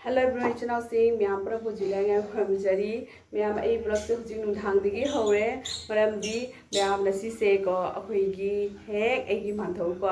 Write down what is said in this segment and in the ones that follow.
Hello everyone, channel sing myam pra pujilang from jari myam ai blog se hujing nung thang digi hore maram di myam nasi se ko akhoi gi hek ai gi mantho ko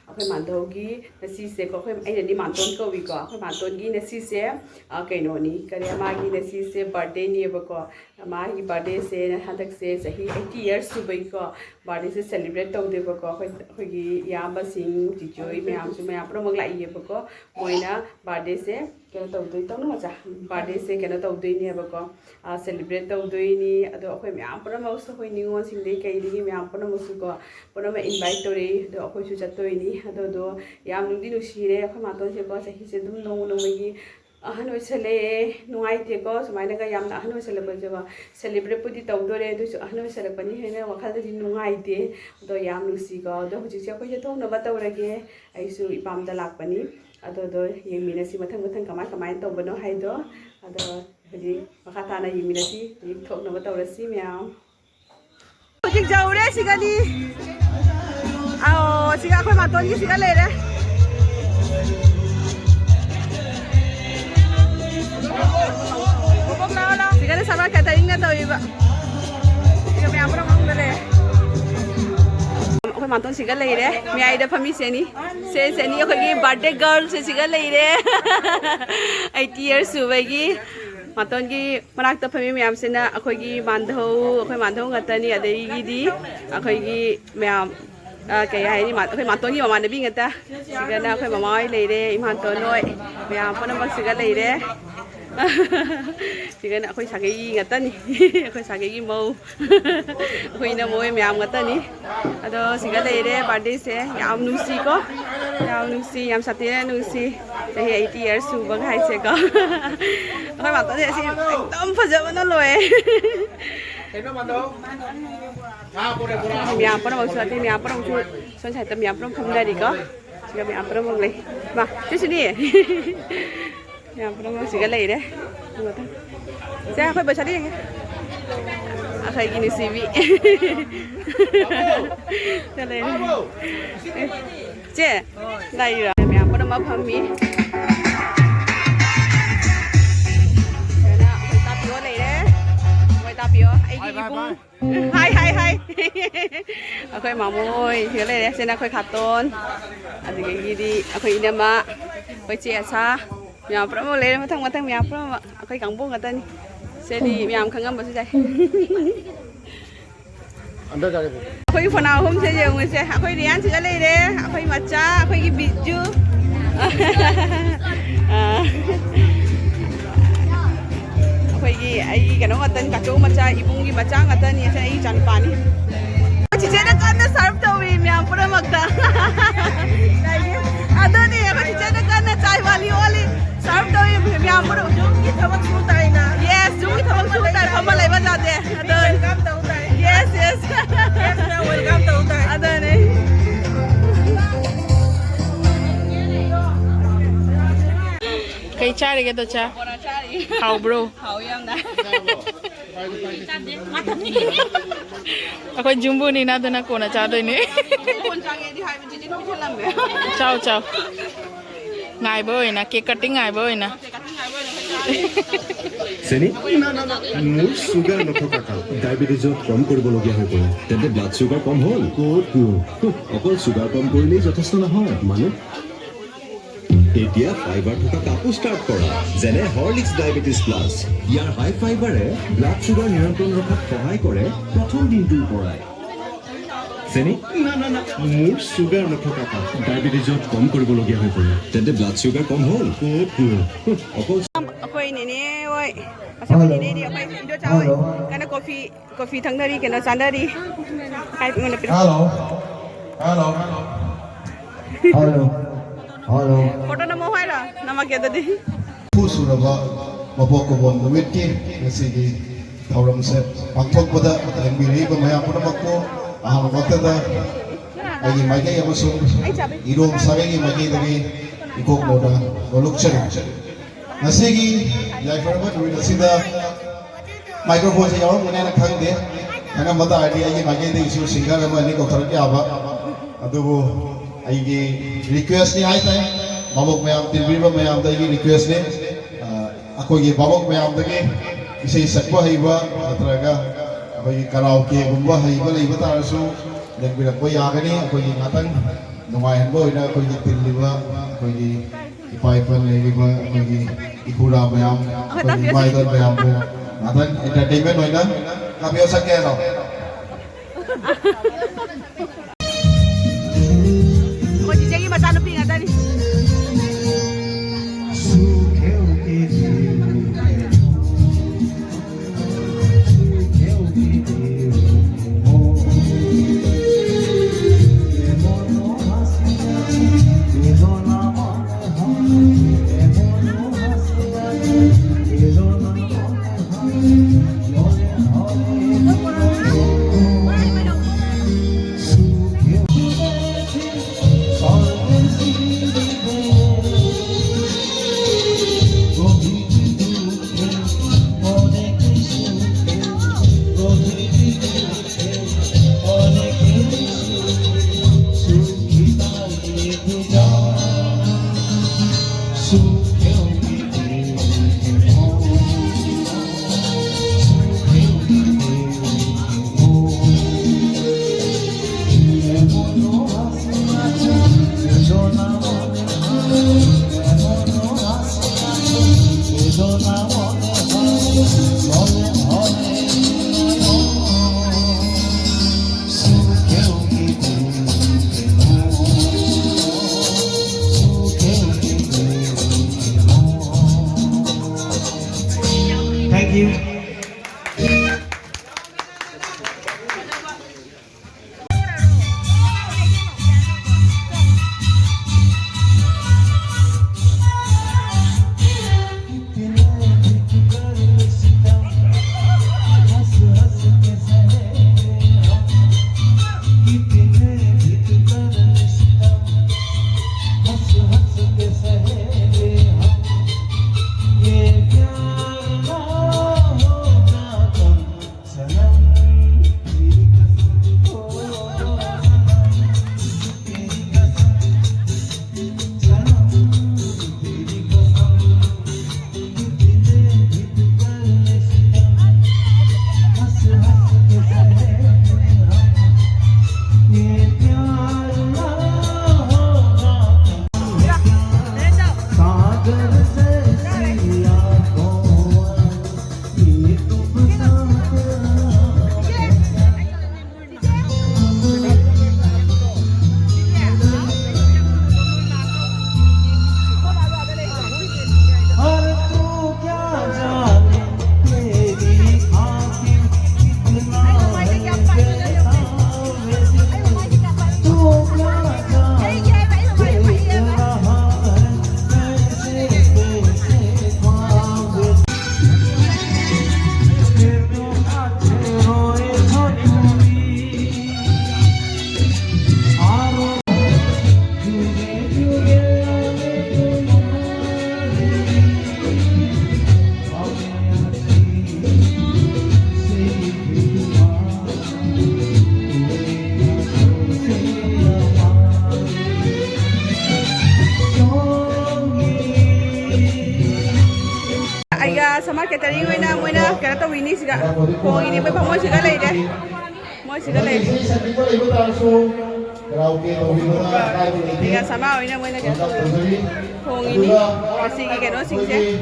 akhoi mantho gi nasi se ko akhoi ai ni manton ko wi ko akhoi manton gi nasi se kaino ni kare ma gi nasi se birthday ni ba ko ma gi birthday se hadak se sahi 80 years su bai ko birthday se celebrate tau de ba ko akhoi gi yamba sing ji joy myam su myam pro mag lai ye ba ko moina birthday se kena tawdoi tawna macha birthday se kena tawdoi ni ba celebrate tawdoi ni ado akhoi myam pura ma usa hoi ningon sing dei kai digi myam pura musu ko pura ma invite tori do akhoi su chatoi ni ado do yam nungdi nu sire akhoi ma ton se ko sahi se dum nong nong gi ahan oisale nuai te ko sumaina ga yam ahan oisale ba jaba celebrate pudi tawdore do su ahan oisale pani hena wakhal da nuai te do yam nu si ko do huji se akhoi je thong na ba tawrage ai su ipam da lak pani ado yemina si mathang mathang kamai to bano hai do ado haji makata na yemina si thok na bataw rasi myam hojik jaure sigani ao siga khoi maton gi siga le re bobok na la sigani sama catering na to iba siga myam pro mong le akhoi maton siga le re mi ai da phami se ni akhoi gi birthday girl se siga le re 80 years subagi maton gi manak ta phami myam se na akhoi gi akhoi mandho ngatani adai gi di akhoi gi myam kay ai ni akhoi maton gi mama nabi ngata siga na akhoi mama ai le re iman to noi myam pon ma siga le re siga na akhoi sagai ngatani akhoi sagai gi mau akhoi na moi myam ngatani ado siga le re birthday se yam nusi ko yam nusi yam satire nusi sahi 80 years su bang hai se ko akhoi ma to se ekdom phajaba na loe myam pon ma su ati myam pon su son sai tam myam pon kham da di ko siga myam pon mong le ma tu sini myam pon mong siga le re se akhoi ba sari nge akhoi gi ni sibi chale che lai ra myam pon ma phami hai akhoi mamoi thia le re sena akhoi khaton adigi gidi akhoi inama akhoi che asa myam pra mo le mathang myam pra akhoi kangbo ngatani seni myam khangam ba sai anda jare akhoi phona hom se je ngoi se akhoi rian se le re akhoi macha akhoi gi biju akhoi gi ai kano ngatan ka chu macha ibung gi macha ngatani se ai chan pani chiche na kan serve to wi myam pura magda adoni akhoi chiche na kan chai wali serve to wi myam pura jum gi thabak su tai na yes jum gi thabak su tai phama lai ba ja de adon welcome to tai yes welcome to tai adoni kai chari ke to cha how bro how yam na akhoi jumbu ni na dana kona cha doi ni kon cha ge di hai bi jin bi lam me chao ngai boi na cake cutting ngai boi na Seni? More sugar no thokata. Diabetes কম কৰিব লগিয়া হৈ পৰে। তেন্তে blood sugar কম হ'ল। অকল sugar কম কৰিলেই যথেষ্ট নহয়। মানে এতিয়া ফাইবাৰ থকা কাপো ষ্টাৰ্ট কৰা। যেনে হৰলিক্স ডায়াবেটিছ প্লাছ। ইয়াৰ হাই ফাইবাৰে ব্লাড সুগাৰ নিয়ন্ত্ৰণ ৰখাত সহায় কৰে প্ৰথম দিনটোৰ পৰাই। Seni? মোৰ সুগাৰ নথকাটা ডায়াবেটিছত কম কৰিব লগিয়া হৈ পৰে। তেন্তে ব্লাড সুগাৰ কম হ'ল। অকল akhoi ne oi asa ni ne di akhoi indo chao kana coffee thangdari kana chandari kai ngone pira hello photo na mo hai ra nama ke da di pusuraba mabok ko bon witki ngasigi thauram se pangthok pada lembiri ba maya puna makko aham wakta agi magai amaso irom saregi magai dagi ikok moda golukchari ngasigi yaifaraba duri nasida microphone se yarom mane na khangde anga mata adi agi magai de isu singar ma ni ko tharaki aba adugo agi request ni ai tai mamok mayam tilbiriba mayam da agi request ni ꯑꯩꯈꯣꯏꯒꯤ ꯚꯥꯕꯣꯛ ꯃꯌꯥꯝꯗꯒꯤ ꯏꯁꯩ ꯁꯛꯄ ꯍꯩꯕ ꯅꯠꯇ꯭ꯔꯒ ꯑꯩꯈꯣꯏꯒꯤ ꯀꯔꯥꯎꯀꯦꯒꯨꯝꯕ ꯍꯩꯕ ꯂꯩꯕ ꯇꯥꯔꯁꯨ ꯂꯦꯡꯕꯤꯔꯛꯄ ꯌꯥꯒꯅꯤ ꯑꯩꯈꯣꯏꯒꯤ ꯉꯥꯛꯇꯪ ꯅꯨꯡꯉꯥꯏꯍꯟꯕ ꯑꯣꯏꯅ ꯑꯩꯈꯣꯏꯒꯤ ꯇꯤꯜꯂꯤꯕ ꯑꯩꯈꯣꯏꯒꯤ ꯏꯄꯥ ꯏꯄꯟ ꯂꯩꯔꯤꯕ ꯑꯩꯈꯣꯏꯒꯤ ꯏꯄꯨꯔꯥ ꯃꯌꯥꯝ ꯑꯩꯈꯣꯏꯒꯤ ꯏꯃꯥ ꯏꯗꯣꯜ ꯃꯌꯥꯝꯕꯨ ꯉꯥꯛꯇꯪ ꯑꯦꯟꯇꯔꯇꯦꯟꯃꯦꯟ ꯑꯣꯏꯅ ꯂꯥꯛꯄꯤꯌꯣ ꯁꯛꯀꯦ ꯍꯥꯏꯔꯣ ꯑꯩꯈꯣꯏ ꯆꯤꯆꯦꯒꯤ ꯃꯆꯥꯅꯨꯄꯤ ꯉꯥꯛꯇꯅꯤ Thank you. Sama catering moina kaya to wini siga ko ini pa mo siga leide mo siga leide tiga sama moina kaya ko ini sige kano singse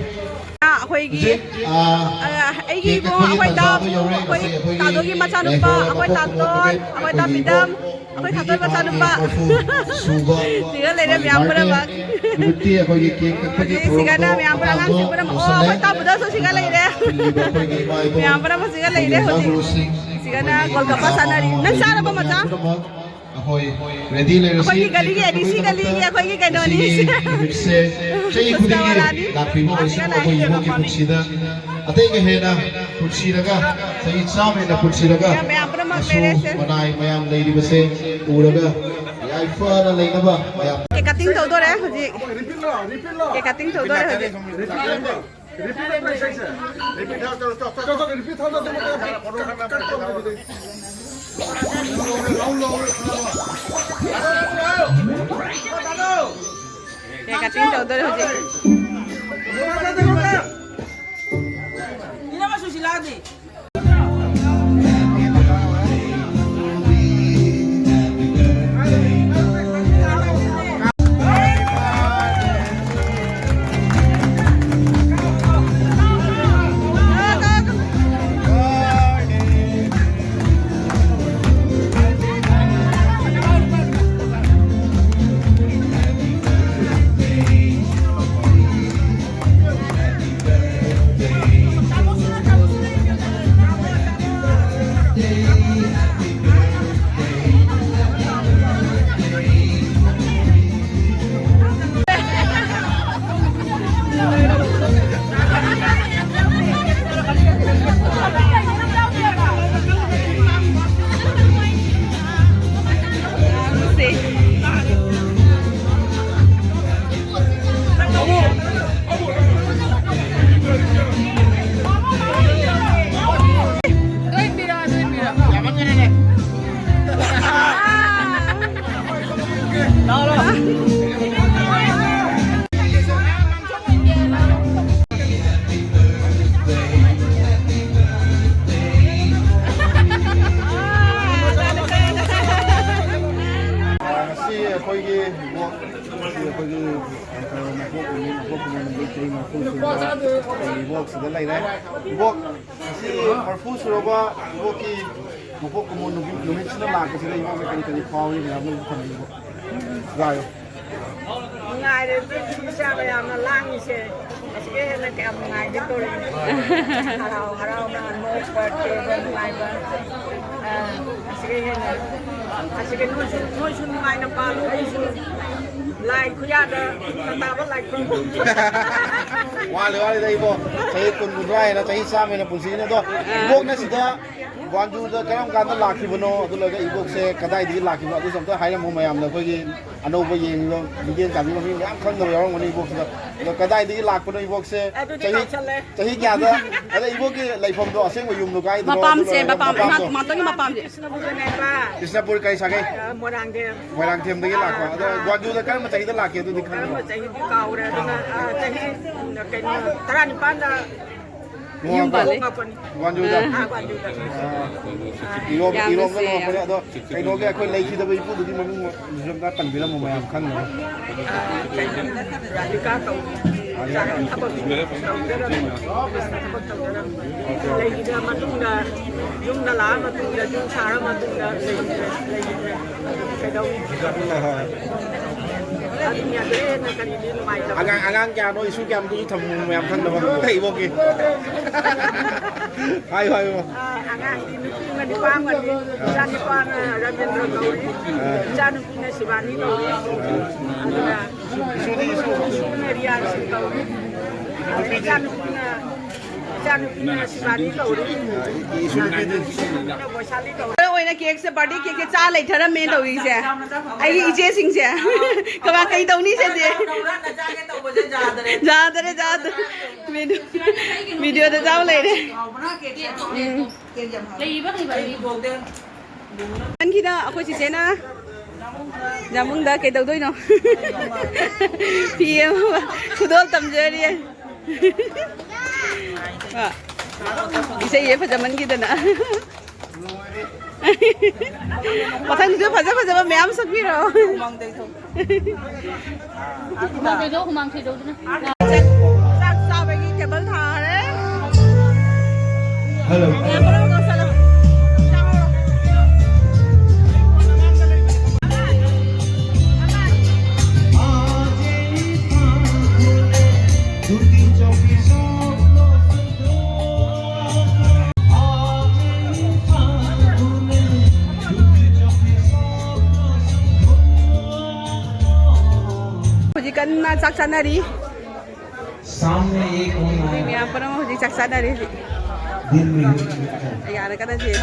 akoy gi ay gi ko akoy tado gi machanupa akoy taton akoy tapidam akoy khatoy machanupa siga leide myamura bak siga na myamura ngang sipura oh akoy tabuda so siga leide myamura mo siga leide hoji siga na Kolkata sana ri nang sara ba macha akoy ready le rosi akoy gali gi edisi gali gi akoy gi kano ni se chei khudingi lakpi mo isi akoy mo ki puchida atay ke hena puchiraga sai chame na puchiraga aso manai mayam leidi base uraga yai fara leina ba mayam ke cutting tho do re hoji ke cutting tho do re hoji ke cutting tho do re hoji Ini nama sushi lagi. Sida lay na ibok si marfu suroba iboki mupok kumo numit sina lag sida ibok kani kani pawi na mo thami ibok gayo Ngai de bisa ba yam na lang ise. Sige na ke am ngai de to le. Harau na mo par ke ban ngai ba. Sige na. Sige no sun ngai na pa lu su. Lai kuya da ta ba lai kun. Wale dai ibok sai kun rai na sai sa me na punsi na do ibok na sida wanju da karam kan da lakhi bano adu laga ibok se kadai di lakhi ba adu samta haila mo mayam na khoi ano ba yeng lo bigen ka mi mi yam khang no yorong mani ibok da kadai di lak bano ibok se chahi kya da ada ibok ki laifom do aseng yum no kai do mapam se mapam ma to ni mapam je Krishnapur kai sagai moirang them da lak ba ada wanju da karam chahi da lakhi adu di khang no Yung balik. Wanju da irom da no pa do kai no ga khoi lai chi da bai pu du di mamung jom da tan bi la mo mayam khang no Agang kya no isu kya du tham mayam khang da ba thei bo ki hai mo Agang ini nggak dipaham kan di jangan dipaham Rajendra Gauri jangan punya Sivani Gauri ada isu Rian Gauri jangan punya Sivani Gauri isu Boshali Gauri โอ้ยนะเค้กse birthday cake จ้าเลยเธอระเมนตัวอีเสียไอ้อีเจสิงเสียก็ว่าใครตัวนี้เสียจ้าเด้จ้าวิดีโอจะเจ้าเลยเนี่ยมันคิดว่าเอาคนสิเสียนะอย่ามึงได้เกี่ยวด้วยเนาะพี่เอ็มคุณโดนตำเจอดิว่าอีเสียเยอะพอจะมันคิดนะ마탕 좀 가자 매암 섞이러. 짝싸배기 개발 다래. Hello. Kan na saksanari. सामने एक होना है मैं यहाँ पर हूँ जी saksanari. दिन में यार कदा जी.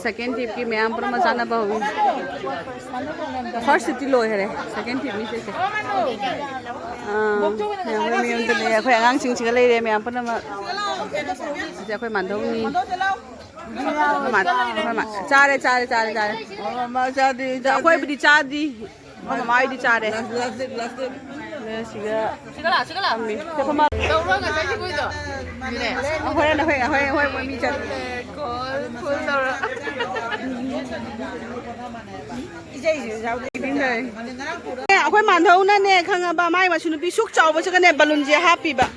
Second tip की मैं पर मसाना बहु first tip लो है second tip नहीं से मैं उनके लिए कोई आगांग चिंग चिंग ले रहे मैं पर จะค่อยมันเท่านี้มันจ้าเลยมาจะดี จะค่อยไปดีจ้าดีมาม่าดีจ้าเลย เนี่ยสิกะมีจะเข้ามาเอาค่อยนะค่อยมีจัดเนี่ยเอาค่อยมันเท่านั้นเนี่ยข้างบ้านไม่มาชุนปีชุกเจ้ามาชุกันเนี่ยบอลลูนเจียฮับปี้บะ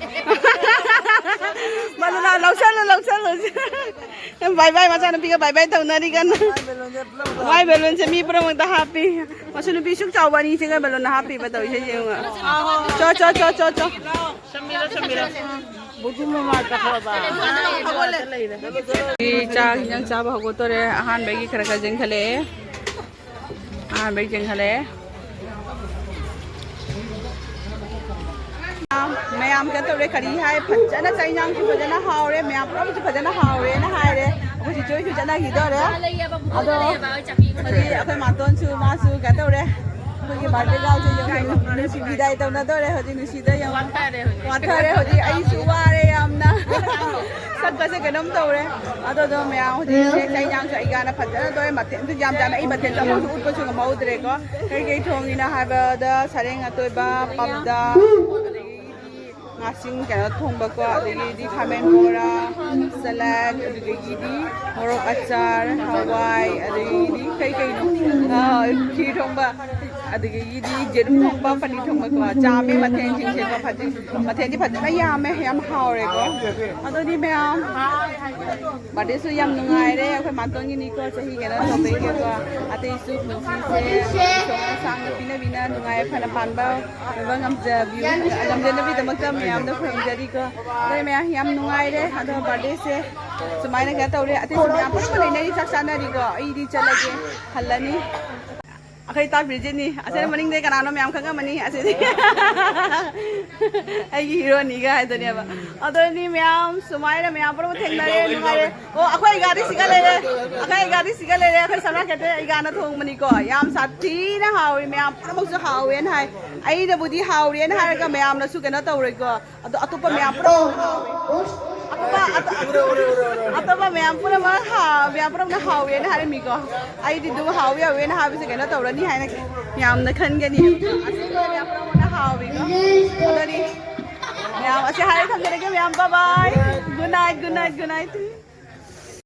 บอลลูนเราเช่นบายมาจ้าปีก็บายเท่านั้นดีกันบอลลูนจะมีโปรโมชั่นฮับปี้มาชุนปีชุกเจ้าวันนี้สิกันบอลลูนฮับปี้บะตัวใช่ยังอ่ะจอดีจ้ายังจ้าบอกว่าตัวเรอาหารเบกี้ขนาดกันจังทะเลอาหารเบกี้จังทะเลमैं आम के तो रे खड़ी है भजना चाहिए नाम की भजना हाव रे मैं आप मुझे भजना हाव रे ना हाय रे मुझे जो भजना की दो रे अदो अरे अखै मातोन छु मासु के तो रे मुझे बर्थडे गाल से जो नुसी विदाई तो ना तो रे होजी नुसी दे यम वाथा रे होजी आई सुवा रे यमना सब कैसे गनम तो रे अदो दो मैं होजी चाहिए नाम से इगाना भजना तो मते तो जाम जाम ई मते तो मुझे उठ को मौद रे को कई थोंगी ना हाय बदा Tshering अतोबा पबदा ngasing kaya thongba ko adigi khamen bora salad adigi morok achar hawai adigi kai no ki thongba adigi jerum thongba pani thongba ko chame mathen jing se ko phati mathen ji phati yam haure ko adodi me am bade su yam nungai re khoi matong ni ko chahi kena thobe ke ko ate su se sang bina nungai phana panba ngam ja view ngam je na bi tamak yam da khoi jadi ko dai me yam nungai re ado birthday se sumai na ga tawre ate su yam par ko nei sak sana ri ko ai di chalage hallani akai ta virgini ase morning de kana no me am khanga mani ase ai hero ni ga ai dunia ba ado ni me am sumai na me am par mo theng na re nungai re o akai gari sigale re akai samra kete ai ga na thong mani ko yam sathi na hawi me am par mo su hawen hai ai da budi hawren hai ga me am na su kana tawre ko ado atopa me am par atau me am pura ma ha me am pura na hawe na hari mi ko ai di du hawe we na hawe se kana tawra ni hai na me am na khan ga ni ase me am pura na hawe ko adari me am ase hari tham ga me am bye bye good night